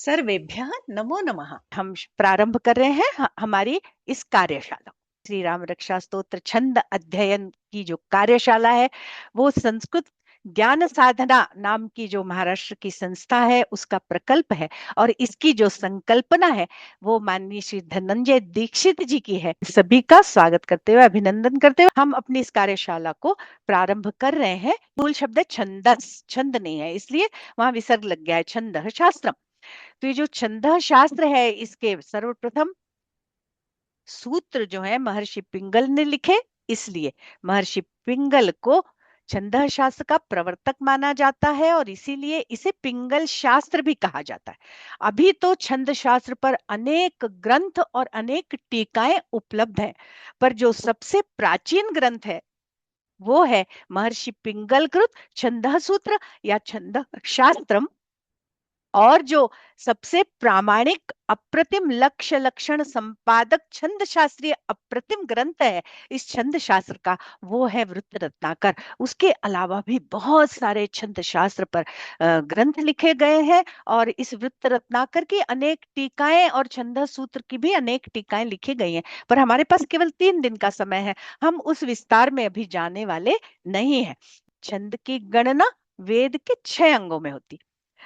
सर्वेभ्यः नमो नमः। हम प्रारंभ कर रहे हैं हमारी इस कार्यशाला। श्री राम रक्षा स्तोत्र छंद अध्ययन की जो कार्यशाला है वो संस्कृत ज्ञान साधना नाम की जो महाराष्ट्र की संस्था है उसका प्रकल्प है और इसकी जो संकल्पना है वो माननीय श्री धनंजय दीक्षित जी की है। सभी का स्वागत करते हुए, अभिनंदन करते हुए हम अपनी इस कार्यशाला को प्रारंभ कर रहे हैं। मूल शब्द है छंदस, छंद नहीं है इसलिए वहां विसर्ग लग गया है, छंद शास्त्रम। तो ये जो छंद शास्त्र है इसके सर्वप्रथम सूत्र जो है महर्षि पिंगल ने लिखे, इसलिए महर्षि पिंगल को छंद शास्त्र का प्रवर्तक माना जाता है और इसीलिए इसे पिंगल शास्त्र भी कहा जाता है। अभी तो छंद शास्त्र पर अनेक ग्रंथ और अनेक टीकाएं उपलब्ध हैं, पर जो सबसे प्राचीन ग्रंथ है वो है महर्षि पिंगल कृत छंद सूत्र या छंद शास्त्रम। और जो सबसे प्रामाणिक अप्रतिम लक्ष्य लक्षण संपादक छंद शास्त्रीय अप्रतिम ग्रंथ है इस छंद शास्त्र का, वो है वृत्त रत्नाकर। उसके अलावा भी बहुत सारे छंद शास्त्र पर ग्रंथ लिखे गए हैं और इस वृत्त रत्नाकर की अनेक टीकाएं और छंद सूत्र की भी अनेक टीकाएं लिखी गई हैं। पर हमारे पास केवल 3 दिन का समय है, हम उस विस्तार में अभी जाने वाले नहीं है। छंद की गणना वेद के 6 अंगों में होती,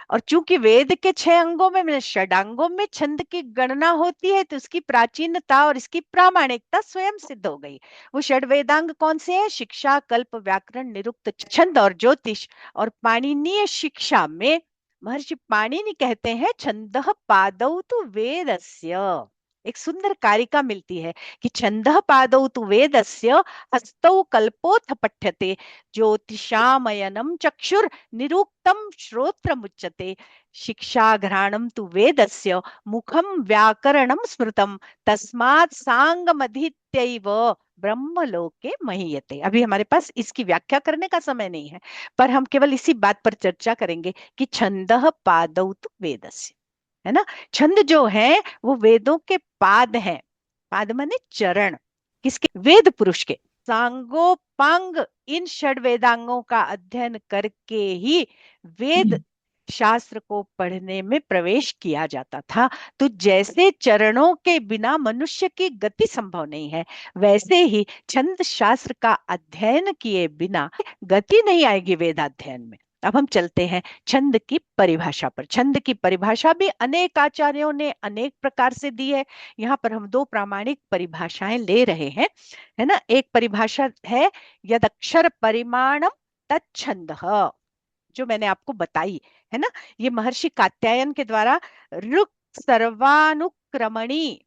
और चूंकि वेद के 6 अंगों में षडांगों में छंद की गणना होती है तो उसकी प्राचीनता और इसकी प्रामाणिकता स्वयं सिद्ध हो गई। वो षड वेदांग कौन से हैं? शिक्षा, कल्प, व्याकरण, निरुक्त, छंद और ज्योतिष। और पाणिनीय शिक्षा में महर्षि पाणिनि कहते हैं छंदः पादौ तु वेदस्य। एक सुंदर कारिका मिलती है कि छंदः पादौ तु वेदस्य हस्तौ कल्पोऽथ पठ्यते ज्योतिषामयनं चक्षुर निरुक्तम श्रोत्रमुच्यते शिक्षाघ्राणं तु वेदस्य मुखं व्याकरणं स्मृतं तस्मात् सांगमधीत्यैव ब्रह्मलोके महीयते। अभी हमारे पास इसकी व्याख्या करने का समय नहीं है, पर हम केवल इसी बात पर चर्चा करेंगे कि छंदः पादौ तु वेदस्य, है ना। छंद जो है वो वेदों के पाद हैं। पाद माने चरण, किसके? वेद पुरुष के। सांगोपांग इन षड वेदांगों का अध्ययन करके ही वेद शास्त्र को पढ़ने में प्रवेश किया जाता था। तो जैसे चरणों के बिना मनुष्य की गति संभव नहीं है, वैसे ही छंद शास्त्र का अध्ययन किए बिना गति नहीं आएगी वेदाध्ययन में। अब हम चलते हैं छंद की परिभाषा पर। छंद की परिभाषा भी अनेक आचार्यों ने अनेक प्रकार से दी है। यहाँ पर हम 2 प्रामाणिक परिभाषाएं ले रहे हैं, है ना। एक परिभाषा है यद अक्षर परिमाणम तच्छंदः, जो मैंने आपको बताई, है ना। ये महर्षि कात्यायन के द्वारा ऋक् सर्वानुक्रमणी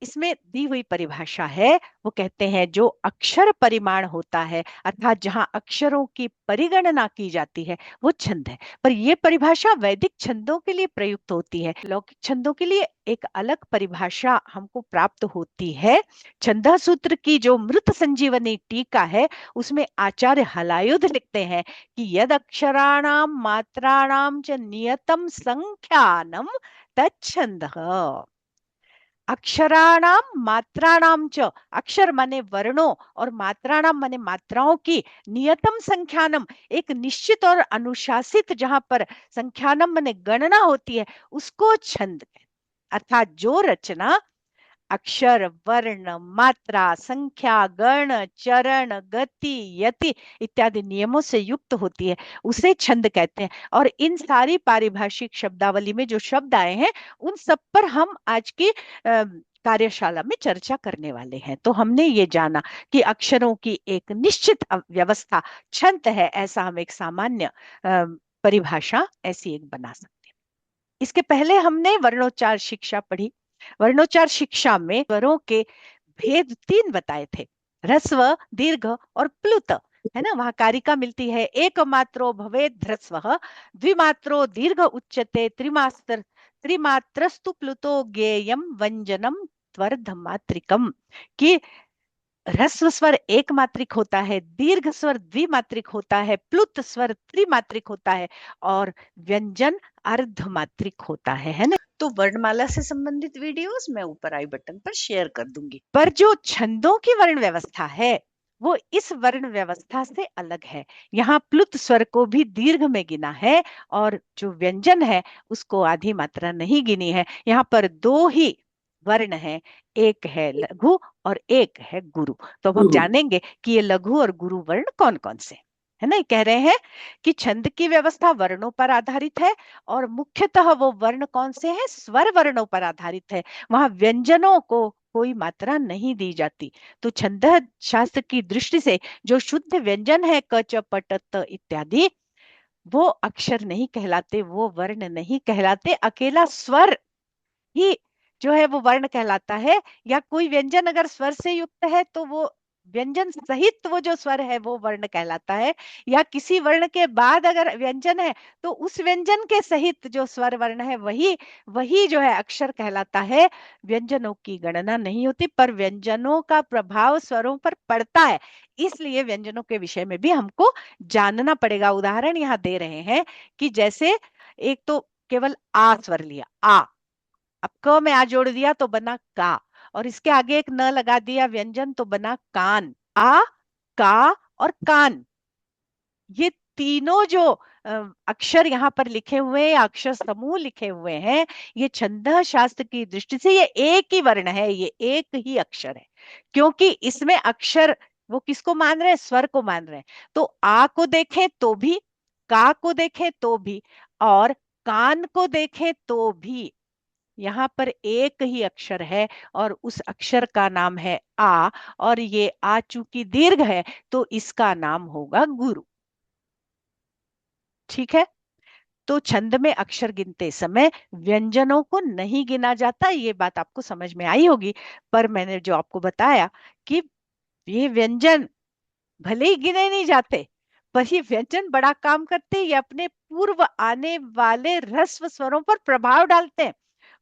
इसमें दी हुई परिभाषा है। वो कहते हैं जो अक्षर परिमाण होता है अर्थात जहां अक्षरों की परिगणना की जाती है वो छंद है। पर यह परिभाषा वैदिक छंदों के लिए प्रयुक्त होती है, लौकिक छंदों के लिए एक अलग परिभाषा हमको प्राप्त होती है। छंद सूत्र की जो मृत संजीवनी टीका है उसमें आचार्य हलायुध लिखते हैं कि यद अक्षराणाम मात्राणाम च नियतम संख्यानम तच्छंदः। अक्षराणाम मात्राणाम च, अक्षर माने वर्णों और मात्राणाम माने मात्राओं की, नियतम संख्यानम एक निश्चित और अनुशासित जहां पर संख्यानम माने गणना होती है उसको छंद है। अर्थात जो रचना अक्षर, वर्ण, मात्रा, संख्या, गण, चरण, गति, यति इत्यादि नियमों से युक्त होती है उसे छंद कहते हैं। और इन सारी पारिभाषिक शब्दावली में जो शब्द आए हैं उन सब पर हम आज की कार्यशाला में चर्चा करने वाले हैं। तो हमने ये जाना कि अक्षरों की एक निश्चित व्यवस्था छंद है, ऐसा हम एक सामान्य परिभाषा ऐसी एक बना सकते हैं। इसके पहले हमने वर्णोच्चार शिक्षा पढ़ी। वर्णोच्चार शिक्षा में स्वरों के भेद 3 बताए थे, ह्रस्व, दीर्घ और प्लुत, है ना। वहां कारिका मिलती है एक मात्रो भवेद ह्रस्वः द्विमात्रो दीर्घ उच्यते त्रिमात्रस्तु प्लुतो ज्ञेयम व्यंजनम त्वर्धमात्रिकम। कि ह्रस्व स्वर एक मात्रिक होता है, दीर्घ स्वर द्विमात्रिक होता है, प्लुत स्वर त्रिमात्रिक होता है और व्यंजन अर्धमात्रिक होता है ना। तो वर्णमाला से संबंधित वीडियोस मैं ऊपर आई बटन पर शेयर कर दूंगी। पर जो छंदों की वर्ण व्यवस्था है वो इस वर्ण व्यवस्था से अलग है। यहाँ प्लुत स्वर को भी दीर्घ में गिना है और जो व्यंजन है उसको आधी मात्रा नहीं गिनी है। यहाँ पर दो ही वर्ण है, एक है लघु और एक है गुरु। तो अब हम गुरु। जानेंगे कि ये लघु और गुरु वर्ण कौन कौन से है ना। ये कह रहे हैं कि छंद की व्यवस्था वर्णों पर आधारित है और मुख्यतः वो वर्ण कौन से हैं, स्वर वर्णों पर आधारित है। वहां व्यंजनों को कोई मात्रा नहीं दी जाती। तो छंद शास्त्र की दृष्टि से जो शुद्ध व्यंजन है क च प ट त इत्यादि, वो अक्षर नहीं कहलाते, वो वर्ण नहीं कहलाते, अकेला स्वर ही जो है वो वर्ण कहलाता है। या कोई व्यंजन अगर स्वर से युक्त है तो वो व्यंजन सहित वो जो स्वर है वो वर्ण कहलाता है। या किसी वर्ण के बाद अगर व्यंजन है तो उस व्यंजन के सहित जो स्वर वर्ण है वही वही जो है अक्षर कहलाता है। व्यंजनों की गणना नहीं होती, पर व्यंजनों का प्रभाव स्वरों पर पड़ता है, इसलिए व्यंजनों के विषय में भी हमको जानना पड़ेगा। उदाहरण यहाँ दे रहे हैं कि जैसे एक तो केवल आ स्वर लिया, आ, अब क में आ जोड़ दिया तो बना का, और इसके आगे एक न लगा दिया व्यंजन तो बना कान। आ, का और कान, ये तीनों जो अक्षर यहाँ पर लिखे हुए हैं, अक्षर समूह लिखे हुए हैं, ये छंद शास्त्र की दृष्टि से ये एक ही वर्ण है, ये एक ही अक्षर है। क्योंकि इसमें अक्षर वो किसको मान रहे हैं, स्वर को मान रहे हैं। तो आ को देखें तो भी, का को देखें तो भी, और कान को देखें तो भी, यहाँ पर एक ही अक्षर है और उस अक्षर का नाम है आ। और ये आ चूंकि दीर्घ है तो इसका नाम होगा गुरु। ठीक है। तो छंद में अक्षर गिनते समय व्यंजनों को नहीं गिना जाता, ये बात आपको समझ में आई होगी। पर मैंने जो आपको बताया कि ये व्यंजन भले ही गिने नहीं जाते, पर ये व्यंजन बड़ा काम करते हैं। ये अपने पूर्व आने वाले ह्रस्व स्वरों पर प्रभाव डालते हैं,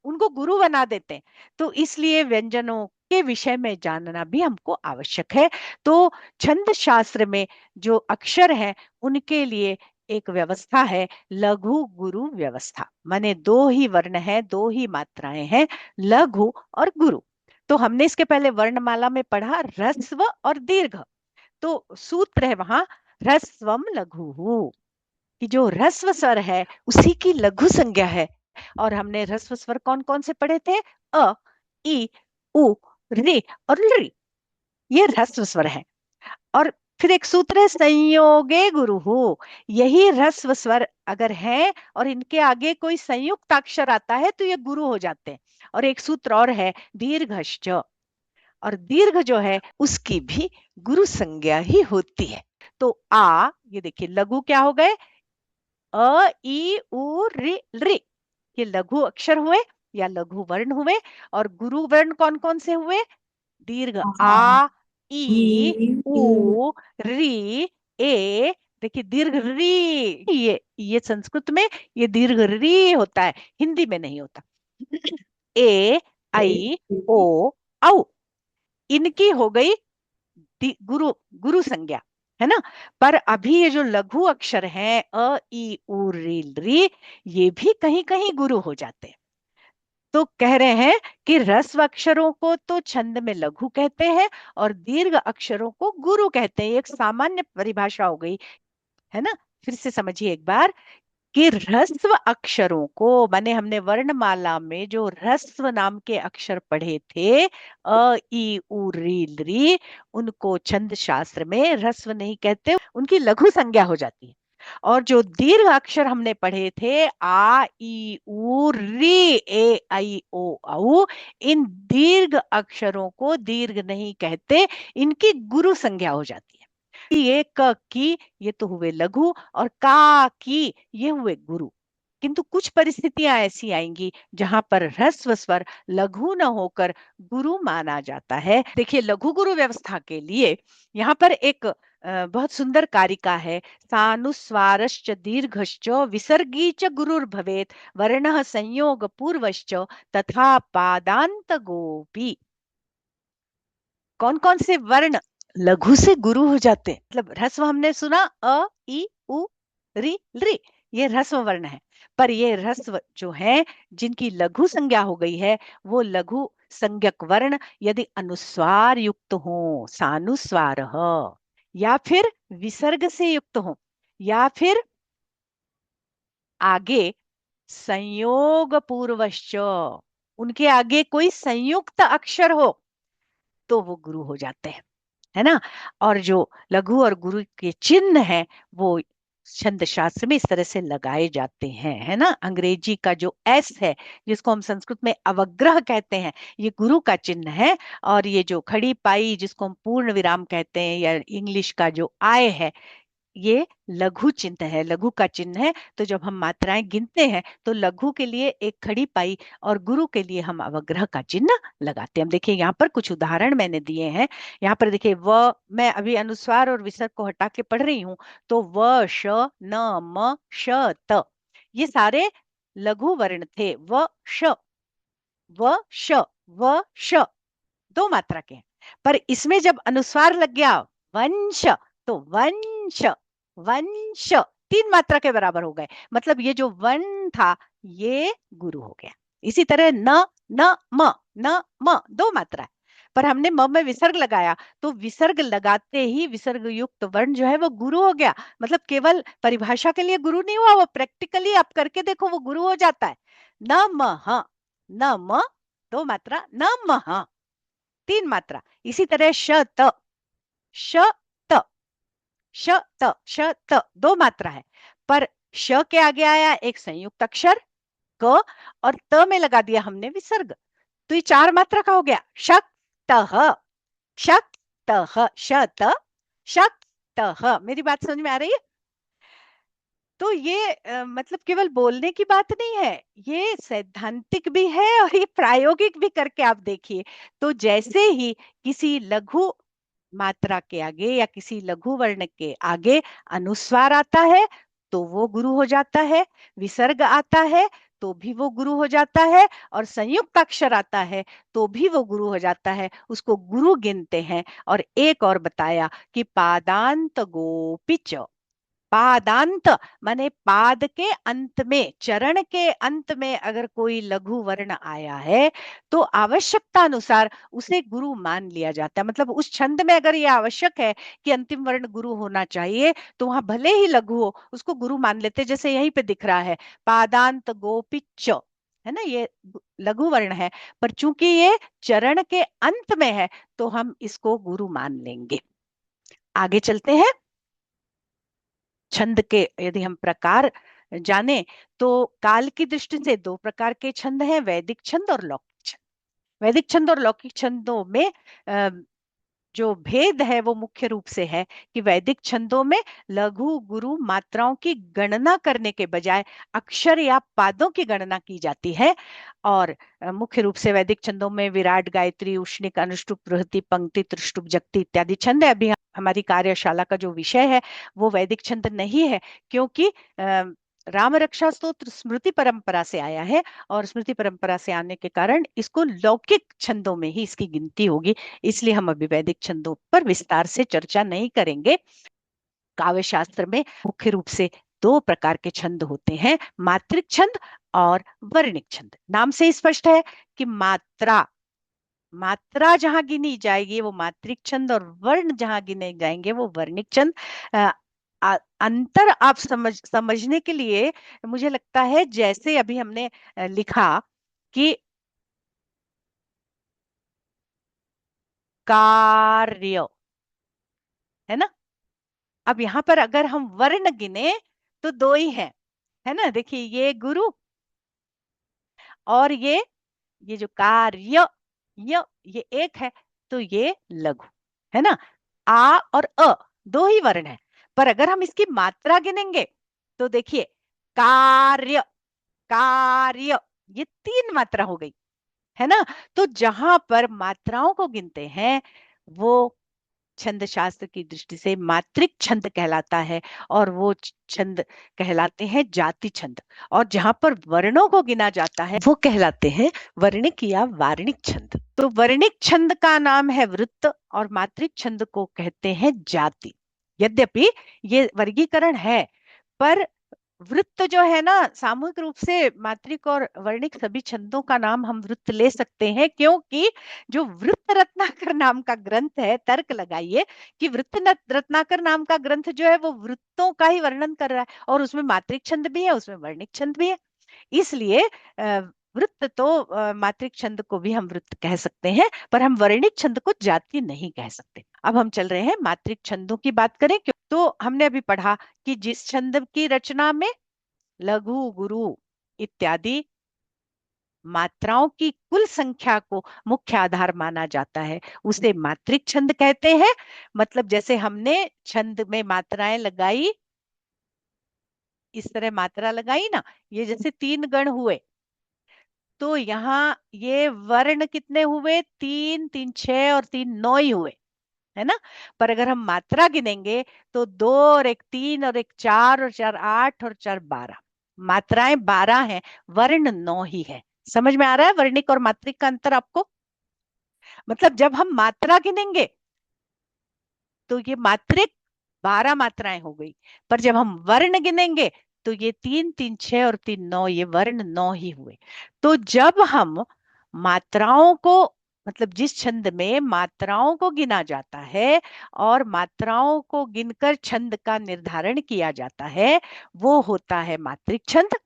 उनको गुरु बना देते हैं। तो इसलिए व्यंजनों के विषय में जानना भी हमको आवश्यक है। तो छंद शास्त्र में जो अक्षर हैं उनके लिए एक व्यवस्था है, लघु गुरु व्यवस्था। माने दो ही वर्ण है, दो ही मात्राएं हैं, लघु और गुरु। तो हमने इसके पहले वर्णमाला में पढ़ा ह्रस्व और दीर्घ। तो सूत्र है वहां ह्रस्वम लघु, कि जो ह्रस्व स्वर है उसी की लघु संज्ञा है। और हमने ह्रस्व स्वर कौन कौन से पढ़े थे, अ, ई, उ, रे और लृ, ये ह्रस्व स्वर है। और फिर एक सूत्र है संयोगे गुरु हो, यही ह्रस्व स्वर अगर है और इनके आगे कोई संयुक्त अक्षर आता है तो ये गुरु हो जाते हैं। और एक सूत्र और है दीर्घश्च, और दीर्घ जो है उसकी भी गुरु संज्ञा ही होती है। तो आ, ये देखिए लघु क्या हो गए, अ, ई, उ, रि, ये लघु अक्षर हुए या लघु वर्ण हुए। और गुरु वर्ण कौन कौन से हुए, दीर्घ आ, ई, उ, री, ए। देखिए दीर्घ री, ये संस्कृत में ये दीर्घ री होता है, हिंदी में नहीं होता। ए, आई, ओ, औ, इनकी हो गई गुरु गुरु संज्ञा, है ना। पर अभी ये जो लघु अक्षर हैं अ, ई, उ, री, ये भी कहीं कहीं गुरु हो जाते हैं। तो कह रहे हैं कि ह्रस्व अक्षरों को तो छंद में लघु कहते हैं और दीर्घ अक्षरों को गुरु कहते हैं। ये एक सामान्य परिभाषा हो गई, है ना। फिर से समझिए एक बार कि ह्रस्व अक्षरों को, माने हमने वर्णमाला में जो ह्रस्व नाम के अक्षर पढ़े थे अ, ई, उ, री, उनको छंद शास्त्र में ह्रस्व नहीं कहते, उनकी लघु संज्ञा हो जाती है। और जो दीर्घ अक्षर हमने पढ़े थे आ, ई, उ, री, ए, आई, ओ, औ, इन दीर्घ अक्षरों को दीर्घ नहीं कहते, इनकी गुरु संज्ञा हो जाती है। ये क की ये तो हुए लघु और का की ये हुए गुरु। किंतु कुछ परिस्थितियां ऐसी आएंगी जहां पर ह्रस्व स्वर लघु न होकर गुरु माना जाता है। देखिए लघु गुरु व्यवस्था के लिए यहाँ पर एक बहुत सुंदर कारिका है, सानुस्वारश्च दीर्घश्च विसर्गी च गुरुर्भवेत् वर्णः संयोग पूर्वश्च तथा पादांत गोपी। कौन कौन से वर्ण लघु से गुरु हो जाते हैं, मतलब ह्रस्व हमने सुना अ, ई, उ, री, ये ह्रस्व वर्ण है। पर ये ह्रस्व जो है जिनकी लघु संज्ञा हो गई है वो लघु संज्ञक वर्ण यदि अनुस्वार युक्त हो, सानुस्वार या फिर विसर्ग से युक्त हो, या फिर आगे संयोग पूर्वश्च, उनके आगे कोई संयुक्त अक्षर हो, तो वो गुरु हो जाते हैं, है ना। और जो लघु और गुरु के चिन्ह है वो छंद शास्त्र में इस तरह से लगाए जाते हैं, है ना। अंग्रेजी का जो एस है, जिसको हम संस्कृत में अवग्रह कहते हैं, ये गुरु का चिन्ह है। और ये जो खड़ी पाई, जिसको हम पूर्ण विराम कहते हैं, या इंग्लिश का जो आय है, ये लघु चिन्ह है, लघु का चिन्ह है। तो जब हम मात्राएं गिनते हैं तो लघु के लिए एक खड़ी पाई और गुरु के लिए हम अवग्रह का चिन्ह लगाते हैं। हम देखिए यहाँ पर कुछ उदाहरण मैंने दिए हैं। यहाँ पर देखिए मैं अभी अनुस्वार और विसर्ग को हटा के पढ़ रही हूँ। तो व श न म श त, ये सारे लघु वर्ण थे। व श, व श, व श, दो मात्रा के हैं। पर इसमें जब अनुस्वार लग गया वंश, तो वंश, वंश, तीन मात्रा के बराबर हो गए। मतलब ये जो वन था ये गुरु हो गया। इसी तरह न, न म, न म, दो मात्रा है, पर हमने म में विसर्ग लगाया, तो विसर्ग लगाते ही विसर्ग युक्त वर्ण जो है वो गुरु हो गया। मतलब केवल परिभाषा के लिए गुरु नहीं हुआ, वो प्रैक्टिकली आप करके देखो वो गुरु हो जाता है। न म, न म, दो मात्रा, न म, तीन मात्रा। इसी तरह श त, श त, श त, श त, दो मात्रा है, पर श के आगे आया एक संयुक्त अक्षर क, और त में लगा दिया हमने विसर्ग, तो ये चार मात्रा का हो गया। शक्त, शक्त, शत, शक्त। मेरी बात समझ में आ रही है? तो ये मतलब केवल बोलने की बात नहीं है, ये सैद्धांतिक भी है और ये प्रायोगिक भी करके आप देखिए। तो जैसे ही किसी लघु मात्रा के आगे या किसी लघु वर्ण के आगे अनुस्वार आता है तो वो गुरु हो जाता है, विसर्ग आता है तो भी वो गुरु हो जाता है, और संयुक्त अक्षर आता है तो भी वो गुरु हो जाता है, उसको गुरु गिनते हैं। और एक और बताया कि पादांत गोपिच, पादांत माने पाद के अंत में, चरण के अंत में अगर कोई लघु वर्ण आया है तो आवश्यकता अनुसार उसे गुरु मान लिया जाता है। मतलब उस छंद में अगर यह आवश्यक है कि अंतिम वर्ण गुरु होना चाहिए, तो वहां भले ही लघु हो उसको गुरु मान लेते। जैसे यहीं पे दिख रहा है पादांत गोपिच, है ना, ये लघु वर्ण है, पर चूंकि ये चरण के अंत में है तो हम इसको गुरु मान लेंगे। आगे चलते हैं। छंद के यदि हम प्रकार जाने तो काल की दृष्टि से दो प्रकार के छंद हैं, वैदिक छंद और लौकिक छंद। वैदिक छंद और लौकिक छंदों में जो भेद है वो मुख्य रूप से है कि वैदिक छंदों में लघु गुरु मात्राओं की गणना करने के बजाय अक्षर या पादों की गणना की जाती है। और मुख्य रूप से वैदिक छंदों में विराट, गायत्री, उष्णिक, अनुष्टुप, बृहति, पंक्ति, त्रिष्टुप, जक्ति इत्यादि छंद है। अभी हमारी कार्यशाला का जो विषय है वो वैदिक छंद नहीं है, क्योंकि राम रक्षा स्तोत्र स्मृति परंपरा से आया है, और स्मृति परंपरा से आने के कारण इसको लौकिक छंदों में ही इसकी गिनती होगी। इसलिए हम अभी वैदिक छंदों पर विस्तार से चर्चा नहीं करेंगे। काव्य शास्त्र में मुख्य रूप से दो प्रकार के छंद होते हैं, मात्रिक छंद और वर्णिक छंद। नाम से स्पष्ट है कि मात्रा, मात्रा जहां गिनी जाएगी वो मात्रिक छंद, और वर्ण जहां गिने जाएंगे वो वर्णिक छंद। अंतर आप समझने के लिए मुझे लगता है, जैसे अभी हमने लिखा कि कार्य, है ना। अब यहां पर अगर हम वर्ण गिने तो दो ही हैं, है ना। देखिए ये गुरु और ये जो कार्य, ये एक है, तो ये लघु, है ना। आ और अ दो ही वर्ण है, पर अगर हम इसकी मात्रा गिनेंगे तो देखिए कार्य, कार्य, ये तीन मात्रा हो गई, है ना। तो जहां पर मात्राओं को गिनते हैं वो छंद शास्त्र की दृष्टि से मात्रिक छंद कहलाता है, और वो छंद कहलाते हैं जाति छंद। और जहां पर वर्णों को गिना जाता है वो कहलाते हैं वर्णिक या वार्णिक छंद। तो वर्णिक छंद का नाम है वृत्त और मात्रिक छंद को कहते हैं जाति। यद्यपि ये वर्गीकरण है, पर वृत्त जो है ना, सामूहिक रूप से मात्रिक और वर्णिक सभी छंदों का नाम हम वृत्त ले सकते हैं, क्योंकि जो वृत्त रत्नाकर नाम का ग्रंथ है, तर्क लगाइए कि रत्नाकर नाम का ग्रंथ जो है वो वृत्तों का ही वर्णन कर रहा है, और उसमें मात्रिक छंद भी है, उसमें वर्णिक छंद भी है। इसलिए वृत्त तो मात्रिक छंद को भी हम वृत्त कह सकते हैं, पर हम वर्णिक छंद को जाति नहीं कह सकते। अब हम चल रहे हैं मात्रिक छंदों की बात करें, तो हमने अभी पढ़ा कि जिस छंद की रचना में लघु गुरु इत्यादि मात्राओं की कुल संख्या को मुख्य आधार माना जाता है, उसे मात्रिक छंद कहते हैं। मतलब जैसे हमने छंद में मात्राएं लगाई, इस तरह मात्रा लगाई ना, ये जैसे 3 गण हुए, तो यहाँ ये वर्ण कितने हुए? 3 3 6 और 3 9 ही हुए, है ना। पर अगर हम मात्रा गिनेंगे तो 2 और 1 3 और 1 4 और 4 8 और 4 12, मात्राएं 12 हैं, वर्ण 9 ही है। समझ में आ रहा है वर्णिक और मात्रिक का अंतर आपको? मतलब जब हम मात्रा गिनेंगे तो ये मात्रिक 12 मात्राएं हो गई, पर जब हम वर्ण गिनेंगे तो ये 3 3 6 और 3 9, ये वर्ण 9 ही हुए। तो जब हम मात्राओं को, मतलब जिस छंद में मात्राओं को गिना जाता है और मात्राओं को गिनकर छंद का निर्धारण किया जाता है, वो होता है मात्रिक छंद।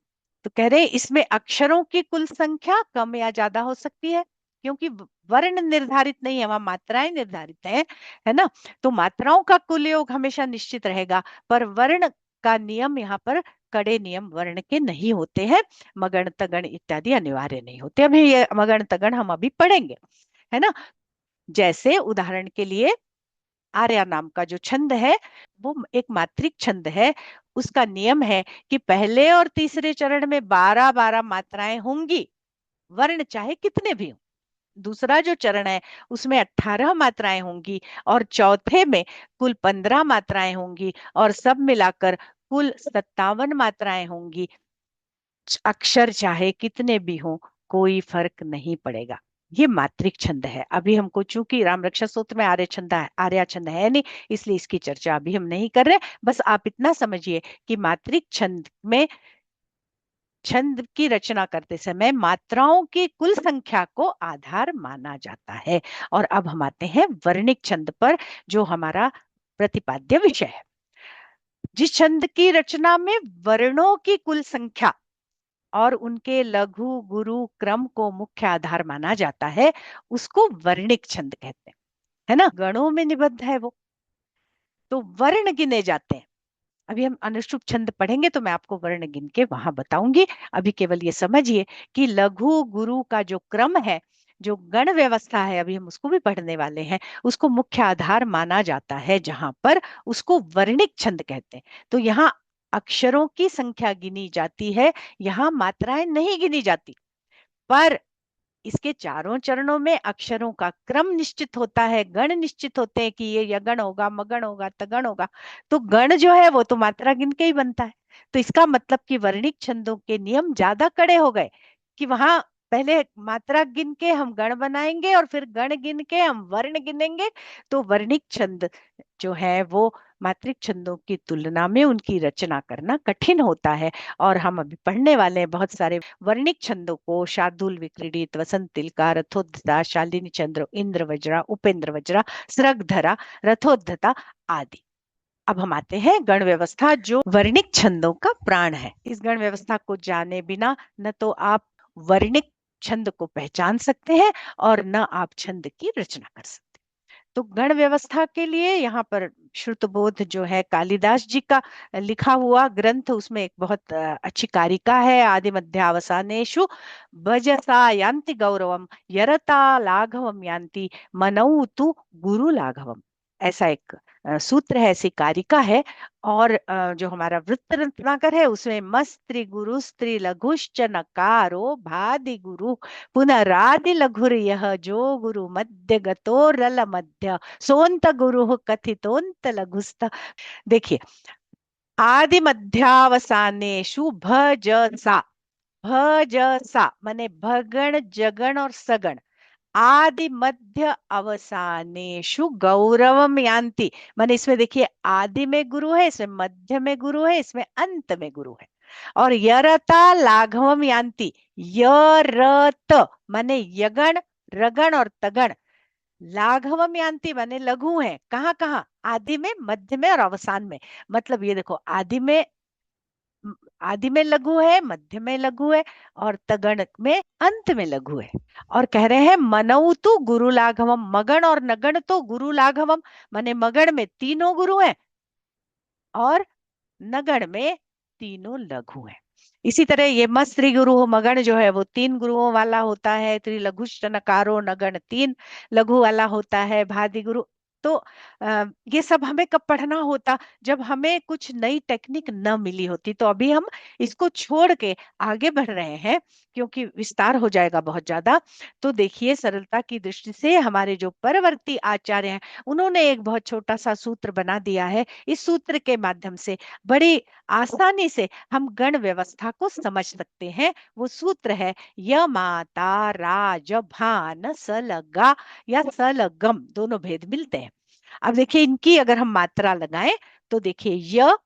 तो कह रहे हैं इसमें अक्षरों की कुल संख्या कम या ज्यादा हो सकती है, क्योंकि वर्ण निर्धारित नहीं है, वहां मात्राएं निर्धारित है ना। तो मात्राओं का कुल योग हमेशा निश्चित रहेगा, पर वर्ण का नियम यहाँ पर कड़े नियम वर्ण के नहीं होते हैं। मगण तगण इत्यादि अनिवार्य नहीं होते। अभी ये मगण तगण हम अभी पढ़ेंगे, है ना। जैसे उदाहरण के लिए आर्या नाम का जो छंद है, वो एक मात्रिक छंद है। उसका नियम है कि पहले और तीसरे चरण में 12 12 मात्राएं होंगी, वर्ण चाहे कितने भी हों। दूसरा जो चरण है उसमें 18 मात्राएं होंगी, और चौथे में कुल 15 मात्राएं होंगी, और सब मिलाकर कुल 57 मात्राएं होंगी। अक्षर चाहे कितने भी हों, कोई फर्क नहीं पड़ेगा। ये मात्रिक छंद है। अभी हमको चूंकि राम रक्षा स्तोत्र में आर्या छंद है नहीं, इसलिए इसकी चर्चा अभी हम नहीं कर रहे। बस आप इतना समझिए कि मात्रिक छंद में छंद की रचना करते समय मात्राओं की कुल संख्या को आधार माना जाता है। और अब हम आते हैं वर्णिक छंद पर, जो हमारा प्रतिपाद्य विषय है। जिस छंद की रचना में वर्णों की कुल संख्या और उनके लघु गुरु क्रम को मुख्य आधार माना जाता है, उसको वर्णिक छंद कहते हैं, है ना। गणों में निबद्ध है वो, तो वर्ण गिने जाते हैं। अभी हम अनुष्टुप छंद पढ़ेंगे तो मैं आपको वर्ण गिन के वहां बताऊंगी। अभी केवल ये समझिए कि लघु गुरु का जो क्रम है, जो गण व्यवस्था है, अभी हम उसको भी पढ़ने वाले हैं, उसको मुख्य आधार माना जाता है, जहां पर उसको वर्णिक छंद कहते हैं। तो यहाँ अक्षरों की संख्या गिनी जाती है, यहाँ मात्राएं नहीं गिनी जाती। पर इसके चारों चरणों में अक्षरों का क्रम निश्चित होता है, गण निश्चित होते हैं कि ये यगण होगा, मगण होगा, तगण होगा। तो गण जो है वो तो मात्रा गिन के ही बनता है। तो इसका मतलब कि वर्णिक छंदों के नियम ज्यादा कड़े हो गए, कि वहां पहले मात्रा गिन के हम गण बनाएंगे और फिर गण गिन के हम वर्ण गिनेंगे। तो वर्णिक छंद जो है वो मात्रिक छंदों की तुलना में उनकी रचना करना कठिन होता है। और हम अभी पढ़ने वाले हैं बहुत सारे वर्णिक छंदों को, शार्दुल विक्रीडित, वसंत तिलका, रथोद्धता, शालिनी चंद्र, इंद्र वज्रा, उपेंद्र वज्रा, स्रगधरा, रथोद्धता आदि। अब हम आते हैं गण व्यवस्था, जो वर्णिक छंदों का प्राण है। इस गण व्यवस्था को जाने बिना न तो आप वर्णिक छंद को पहचान सकते हैं और न आप छंद की रचना कर सकते। तो गण व्यवस्था के लिए यहाँ पर श्रुतबोध जो है कालिदास जी का लिखा हुआ ग्रंथ, उसमें एक बहुत अच्छी कारिका है। आदि मध्यावसानेषु भजसा यान्ति गौरवम, यरता लाघवम यान्ति मनऊ तु गुरु लाघवम। ऐसा एक सूत्र है, ऐसी कारिका है। और जो हमारा वृत्त रत्नाकर है उसमें मस्त्री गुरु स्त्री लघुश्च नकारो भादि गुरु पुनरादि लघुर यह जो गुरु मध्य गतो रल मध्य सोंत गुरु कथितोंत लघुस्त। देखिए, आदि मध्यावसानेषु भजसा, भजसा माने भगण जगण और सगण, आदि मध्य अवसानेषु गौरवम यान्ति। माने इसमें देखिए, आदि में गुरु है, इसमें मध्य में गुरु है, इसमें अंत में गुरु है। और यरता लाघवम यान्ति, यरत माने यगण, रगण और तगण, लाघवम यान्ति माने लघु है, कहाँ कहाँ, आदि में, मध्य में और अवसान में। मतलब ये देखो, आदि में लघु है, मध्य में लघु है और तगण में अंत में लघु है। और कह रहे हैं मनऊ तो गुरु लाघवम, मगण और नगण तो गुरु लाघवम, माने मगण में तीनों गुरु हैं और नगण में तीनों लघु हैं। इसी तरह ये मस्त्री गुरु हो, मगण जो है वो तीन गुरुओं वाला होता है, त्रिलघुष्ट नकारो नगण तीन लघु वाला होता है, भादी गुरु। तो ये सब हमें कब पढ़ना होता, जब हमें कुछ नई टेक्निक न मिली होती। तो अभी हम इसको छोड़ के आगे बढ़ रहे हैं क्योंकि विस्तार हो जाएगा बहुत ज्यादा। तो देखिए, सरलता की दृष्टि से हमारे जो परवर्ती आचार्य हैं उन्होंने एक बहुत छोटा सा सूत्र बना दिया है। इस सूत्र के माध्यम से बड़ी आसानी से हम गण व्यवस्था को समझ सकते हैं। वो सूत्र है य माता राज भान सलगा या सलगम, दोनों भेद मिलते हैं। अब देखिए, इनकी अगर हम मात्रा लगाएं तो देखिए, य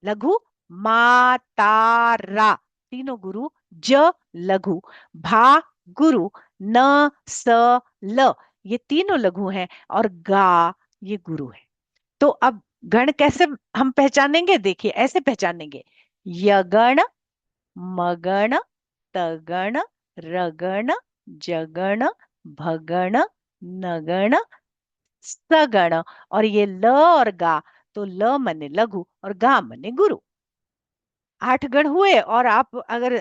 लघु, मातारा तीनों गुरु, ज लघु, भा गुरु, न स ल ये तीनों लघु हैं और गा ये गुरु है। तो अब गण कैसे हम पहचानेंगे, देखिए ऐसे पहचानेंगे, यगण, मगण, तगण, रगण, जगण, भगण, नगण, सगण। और ये ल और गा, तो ल मने लघु और गा मने गुरु। 8 गण हुए। और आप अगर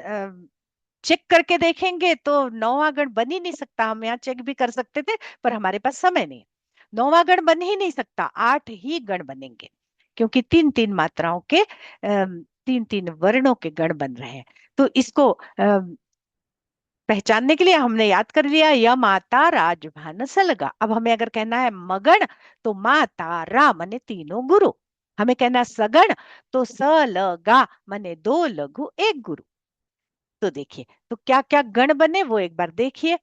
चेक करके देखेंगे तो 9वां गण बन ही नहीं सकता। हम यहाँ चेक भी कर सकते थे पर हमारे पास समय नहीं, 9वां गण बन ही नहीं सकता, 8 ही गण बनेंगे क्योंकि तीन तीन मात्राओं के, तीन तीन वर्णों के गण बन रहे हैं। तो इसको पहचानने के लिए हमने याद कर लिया, य माता राजभान सलगा। अब हमें अगर कहना है मगण, तो माता रा मने तीनों गुरु। हमें कहना है सगण, तो सलगा मने दो लघु एक गुरु। तो देखिए, तो क्या क्या गण बने वो एक बार देखिए,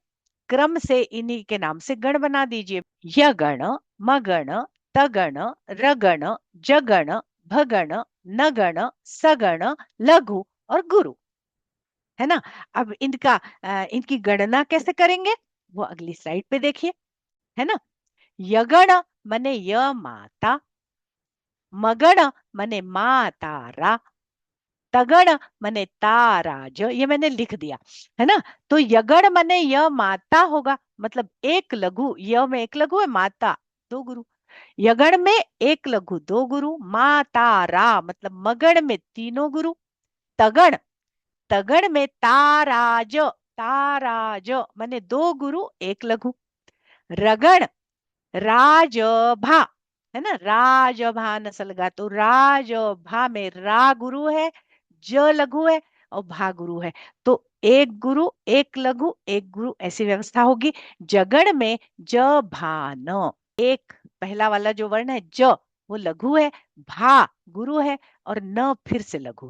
क्रम से इन्हीं के नाम से गण बना दीजिए। यगण, मगण, तगण, रगण, जगण, भगण, नगण, सगण, लघु और गुरु, है ना। अब इनकी गणना कैसे करेंगे वो अगली स्लाइड पे देखिए, है ना। यगण मने य माता, मगण मने मातारा, तगण मने ताराज, ये मैंने लिख दिया, है ना। तो यगण मने य माता होगा, मतलब एक लघु, य में एक लघु है, माता दो गुरु। यगण में एक लघु दो गुरु, मातारा मतलब मगण में तीनों गुरु। तगण, तगड़ में ताराज, ताराज माने दो गुरु एक लघु। रगण, राजभा, है ना, राजभा नसल गा, तो राजभा में रा गुरु है, ज लघु है और भा गुरु है। तो एक गुरु एक लघु एक गुरु, ऐसी व्यवस्था होगी। जगण में ज भान, एक पहला वाला जो वर्ण है ज वो लघु है, भा गुरु है और न फिर से लघु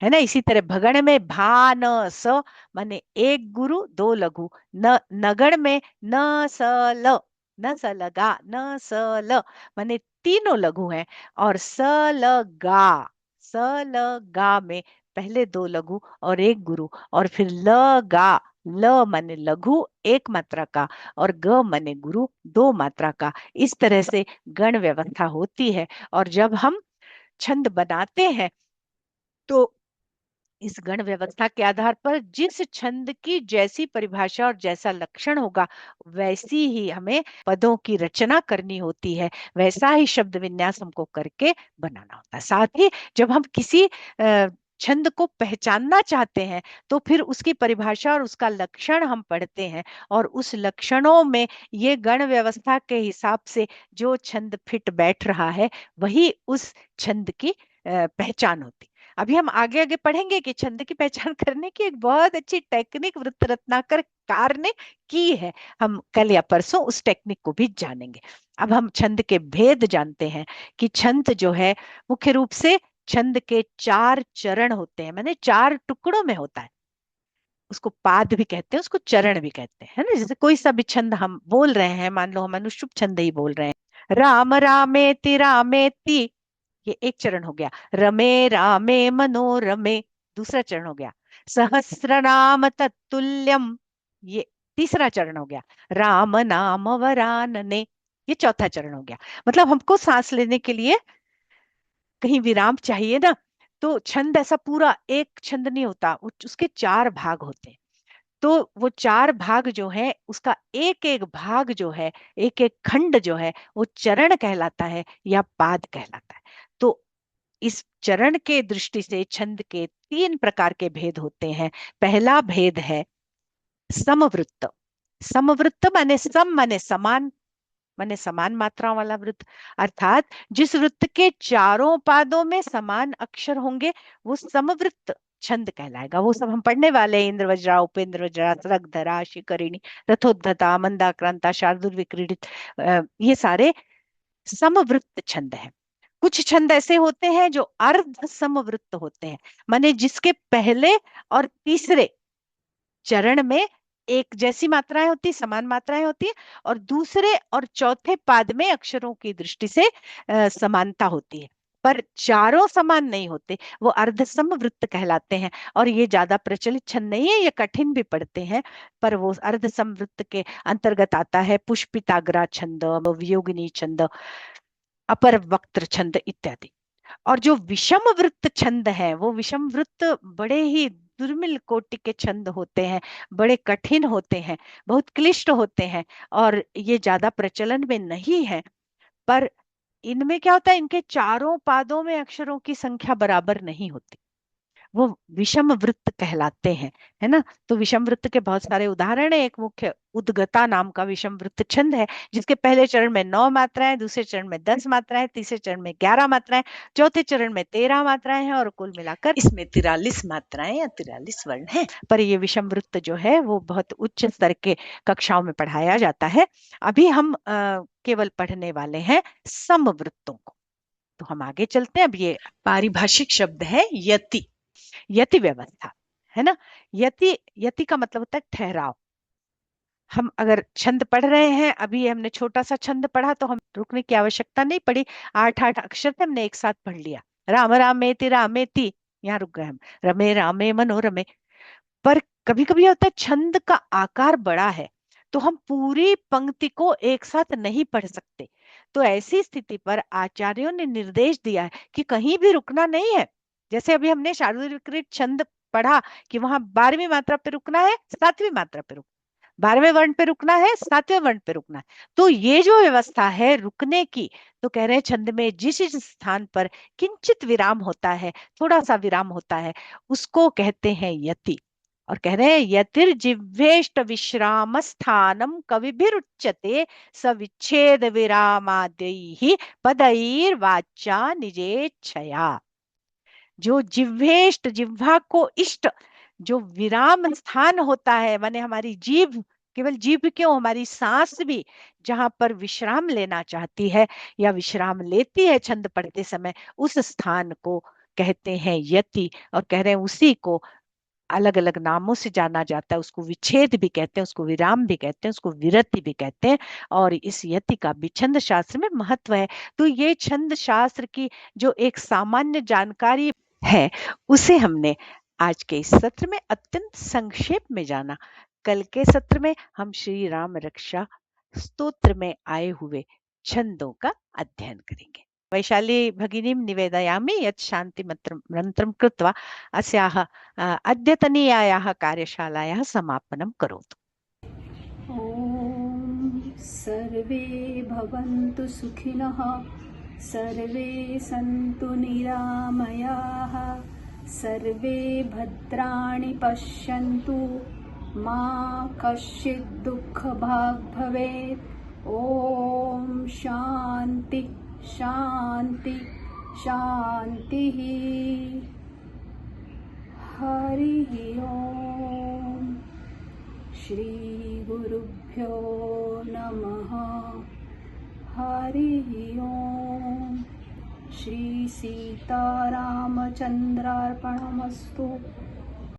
है ना। इसी तरह भगण में भा न स माने एक गुरु दो लघु, न नगण में न स ल, न स लगा, न स ल माने तीनों लघु हैं। और स ल गा, स ल गा में पहले दो लघु और एक गुरु, और फिर ल गा, ल माने लघु एक मात्रा का और ग माने गुरु दो मात्रा का। इस तरह से गण व्यवस्था होती है। और जब हम छंद बनाते हैं तो इस गण व्यवस्था के आधार पर जिस छंद की जैसी परिभाषा और जैसा लक्षण होगा वैसी ही हमें पदों की रचना करनी होती है, वैसा ही शब्द विन्यास हमको करके बनाना होता है। साथ ही जब हम किसी छंद को पहचानना चाहते हैं तो फिर उसकी परिभाषा और उसका लक्षण हम पढ़ते हैं, और उस लक्षणों में ये गण व्यवस्था के हिसाब से जो छंद फिट बैठ रहा है वही उस छंद की पहचान होती। अभी हम आगे आगे पढ़ेंगे कि छंद की पहचान करने की एक बहुत अच्छी टेक्निक वृत्त रत्नाकर कार ने की है। हम कल या परसों उस टेक्निक को भी जानेंगे। अब हम छंद के भेद जानते हैं कि छंद जो है मुख्य रूप से छंद के 4 चरण होते हैं, माने 4 टुकड़ों में होता है। उसको पाद भी कहते हैं, उसको चरण भी कहते हैं, है ना। जैसे कोई सा भी छंद हम बोल रहे हैं, मान लो हम अनुष्टुप छंद ही बोल रहे हैं, राम रामेति रामेति, ये एक चरण हो गया। रमे रामे मनोरमे दूसरा चरण हो गया। सहस्रनाम तत्तुल्यम ये तीसरा चरण हो गया। राम नाम वरानने ये चौथा चरण हो गया। मतलब हमको सांस लेने के लिए कहीं विराम चाहिए ना, तो छंद ऐसा पूरा एक छंद नहीं होता, उसके चार भाग होते हैं। तो वो चार भाग जो है, उसका एक एक भाग जो है, एक एक खंड जो है, वो चरण कहलाता है या पाद कहलाता है। तो इस चरण के दृष्टि से छंद के तीन प्रकार के भेद होते हैं। पहला भेद है समवृत्त। समवृत्त माने सम माने समान, माने समान मात्रा वाला वृत्त। अर्थात जिस वृत्त के चारों पादों में समान अक्षर होंगे वो समवृत्त छंद कहलाएगा। वो सब हम पढ़ने वाले हैं, इंद्र वज्रा, उपेंद्र वज्रा, सरगधरा, शिखरिणी, रथोद्धता, मंदाक्रांता, शार्दुल विक्रीडित, ये सारे समवृत्त छंद हैं। कुछ छंद ऐसे होते हैं जो अर्ध समवृत्त होते हैं, माने जिसके पहले और तीसरे चरण में एक जैसी मात्राएं होती, समान मात्राएं होती है, और दूसरे और चौथे पाद में अक्षरों की दृष्टि से समानता होती है, पर चारों समान नहीं होते, वो अर्ध समवृत्त कहलाते हैं। और ये ज्यादा प्रचलित छंद नहीं है, ये कठिन भी पढ़ते हैं, पर वो अर्ध समवृत्त के अंतर्गत आता है। पुष्पिताग्रा छंद, वियोगिनी छंद, अपर वक्त्र छंद इत्यादि। और जो विषम वृत्त छंद है, वो विषम वृत्त बड़े ही दुर्मिल कोटि के छंद होते हैं, बड़े कठिन होते हैं, बहुत क्लिष्ट होते हैं, और ये ज्यादा प्रचलन में नहीं है। पर इनमें क्या होता है, इनके चारों पादों में अक्षरों की संख्या बराबर नहीं होती, वो विषम वृत्त कहलाते हैं, है ना। तो विषम वृत्त के बहुत सारे उदाहरण है। एक मुख्य उद्गता नाम का विषम वृत्त छंद है, जिसके पहले चरण में 9 मात्राएं, दूसरे चरण में 10 मात्राएं, तीसरे चरण में 11 मात्राएं, चौथे चरण में 13 मात्राएं हैं, और कुल मिलाकर इसमें 43 मात्राएं या 43 वर्ण हैं। पर ये विषम वृत्त जो है वो बहुत उच्च स्तर के कक्षाओं में पढ़ाया जाता है। अभी हम केवल पढ़ने वाले हैं समवृत्तों को। तो हम आगे चलते हैं। अब ये पारिभाषिक शब्द है यति। यति व्यवस्था है ना। यति, यति का मतलब होता है ठहराव। हम अगर छंद पढ़ रहे हैं, अभी हमने छोटा सा छंद पढ़ा तो हम रुकने की आवश्यकता नहीं पड़ी, 8 8 अक्षर थे, हमने एक साथ पढ़ लिया। राम रामेति रामेति, यहाँ रुक गए हम। रमे रामे मनोरमे। पर कभी कभी होता है छंद का आकार बड़ा है, तो हम पूरी पंक्ति को एक साथ नहीं पढ़ सकते। तो ऐसी स्थिति पर आचार्यों ने निर्देश दिया है कि कहीं भी रुकना नहीं है। जैसे अभी हमने शार्दूल विकृत छंद पढ़ा कि वहां 12वीं मात्रा पे रुकना है, 7वीं मात्रा पे रुकना, 12वें वर्ण पे रुकना है, 7वें वर्ण पे रुकना है। तो ये जो व्यवस्था है रुकने की, तो कह रहे हैं छंद में जिस जिस स्थान पर किंचित विराम होता है, थोड़ा सा विराम होता है, उसको कहते हैं यति। और कह रहे हैं यतिर जिह्वेष्ट विश्राम स्थानम कविभिरुच्यते सविच्छेद विरामाद्यैहि पदैर वाचा निजेच्छया। जो जिह्वेष्ट, जिह्वा को इष्ट, जो विराम स्थान होता है, माने हमारी जीभ, केवल जीभ क्यों, हमारी सांस भी जहां पर विश्राम लेना चाहती है या विश्राम लेती है छंद पढ़ते समय, उस स्थान को कहते हैं यति। और कह रहे हैं उसी को अलग अलग नामों से जाना जाता है। उसको विच्छेद भी कहते हैं, उसको विराम भी कहते हैं, उसको विरति भी कहते हैं। और इस यति का भी छंद शास्त्र में महत्व है। तो ये छंद शास्त्र की जो एक सामान्य जानकारी है, उसे हमने आज के इस सत्र में अत्यंत संक्षेप में जाना। कल के सत्र में हम श्री राम रक्षा स्तोत्र में आए हुए छंदों का अध्ययन करेंगे। वैशाली भगिनीं निवेदयामि यत् शान्ति मंत्रं कृत्वा अस्याः अद्यतनीयायाः कार्यशालायाः समापनं करोतु। ॐ सर्वे भवन्तु सुखिनः, सर्वे सन्तु निरामयाः, सर्वे भद्राणि पश्यन्तु, मा कश्चित् दुःखभाग् भवेत्। ॐ शान्ति शान्ति शान्तिः। हरिः ॐ। श्री गुरुभ्यो नमः। हरिः ॐ। श्री सीतारामचन्द्रार्पणमस्तु।